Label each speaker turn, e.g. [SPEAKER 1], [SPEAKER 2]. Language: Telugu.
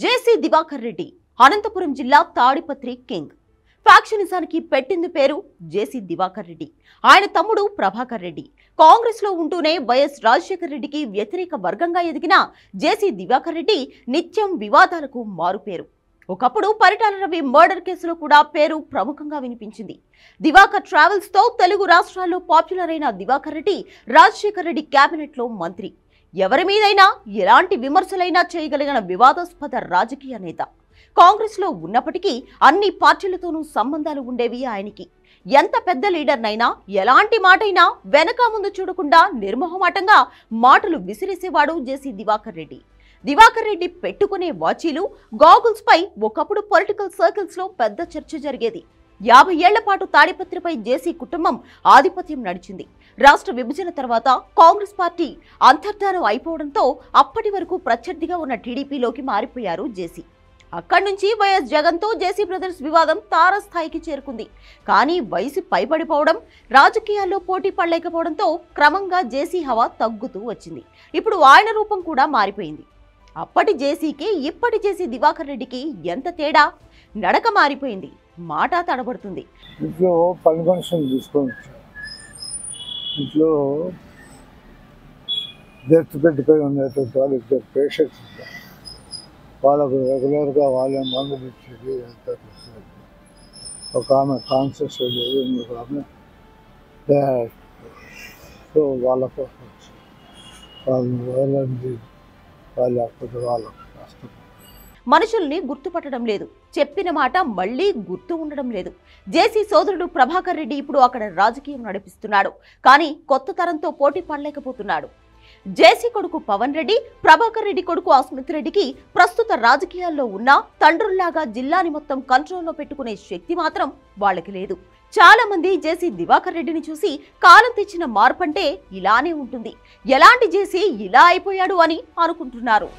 [SPEAKER 1] జేసీ దివాకర్ రెడ్డి అనంతపురం జిల్లా తాడిపత్రి కింగ్. ఫ్యాక్షనిజానికి పెట్టింది పేరు జేసీ దివాకర్ రెడ్డి. ఆయన తమ్ముడు ప్రభాకర్ రెడ్డి కాంగ్రెస్ లో ఉంటూనే వైఎస్ రాజశేఖర్ రెడ్డికి వ్యతిరేక వర్గంగా ఎదిగిన జేసీ దివాకర్ రెడ్డి నిత్యం వివాదాలకు మారుపేరు. ఒకప్పుడు పరిటాల రవి మర్డర్ కేసులో కూడా పేరు ప్రముఖంగా వినిపించింది. దివాకర్ ట్రావెల్స్ తో తెలుగు రాష్ట్రాల్లో పాపులర్ అయిన దివాకర్ రెడ్డి రాజశేఖర్ రెడ్డి కేబినెట్ లో మంత్రి. ఎవరి మీదైనా ఎలాంటి విమర్శలైనా చేయగలిగిన వివాదాస్పద రాజకీయ నేత. కాంగ్రెస్ లో ఉన్నప్పటికీ అన్ని పార్టీలతోనూ సంబంధాలు ఉండేవి ఆయనకి. ఎంత పెద్ద లీడర్నైనా ఎలాంటి మాటైనా వెనక ముందు చూడకుండా నిర్మోహమాటంగా మాటలు విసిరేసేవాడు జేసీ దివాకర్ రెడ్డి. దివాకర్ రెడ్డి పెట్టుకునే వాచీలు, గాగుల్స్ పై ఒకప్పుడు పొలిటికల్ సర్కిల్స్ లో పెద్ద చర్చ జరిగేది. 50 ఏళ్ల పాటు తాడిపత్రిపై జేసీ కుటుంబం ఆధిపత్యం నడిచింది. రాష్ట్ర విభజన తర్వాత కాంగ్రెస్ పార్టీ అంతర్ధానం అయిపోవడంతో అప్పటి వరకు ప్రత్యర్థిగా ఉన్న టీడీపీలోకి మారిపోయారు జేసీ. అక్కడి నుంచి వైఎస్ జగన్తో జేసీ బ్రదర్స్ వివాదం తారస్థాయికి చేరుకుంది. కానీ వయసు పైబడిపోవడం, రాజకీయాల్లో పోటీ పడలేకపోవడంతో క్రమంగా జేసీ హవా తగ్గుతూ వచ్చింది. ఇప్పుడు ఆయన రూపం కూడా మారిపోయింది. అప్పటి జేసీకి ఇప్పటి జేసీ దివాకర్ రెడ్డికి ఎంత తేడా! నడక మారిపోయింది, మాట తడబడుతుంది.
[SPEAKER 2] ఇంట్లో పని మనుషులు తీసుకొని ఇంట్లో డెత్ పెట్టిపోయి ఉండేటువంటి వాళ్ళు ఇద్దరు పేషెంట్స్ ఉంటారు. వాళ్ళకు రెగ్యులర్గా వాళ్ళే మందులు ఇచ్చేది ఎంత ఒక ఆమె కాన్షియస్ లేదు, ఇంకొక ఆమె సో వాళ్ళ కోసం వాళ్ళని లేకపోతే వాళ్ళకు కష్టం.
[SPEAKER 1] మనుషుల్ని గుర్తుపట్టడం లేదు, చెప్పిన మాట మళ్లీ గుర్తు ఉండడం లేదు. జేసీ సోదరుడు ప్రభాకర్ రెడ్డి ఇప్పుడు అక్కడ రాజకీయం నడిపిస్తున్నాడు. కానీ కొత్త తరంతో పోటీ పడలేకపోతున్నాడు. జేసీ కొడుకు పవన్ రెడ్డి, ప్రభాకర్ రెడ్డి కొడుకు అస్మిత్ రెడ్డికి ప్రస్తుత రాజకీయాల్లో ఉన్న తండ్రుల్లాగా జిల్లాని మొత్తం కంట్రోల్లో పెట్టుకునే శక్తి మాత్రం వాళ్ళకి లేదు. చాలా మంది జేసీ దివాకర్ రెడ్డిని చూసి కాలం తెచ్చిన మార్పంటే ఇలానే ఉంటుంది, ఎలాంటి జేసీ ఇలా అయిపోయాడు అని అనుకుంటున్నారు.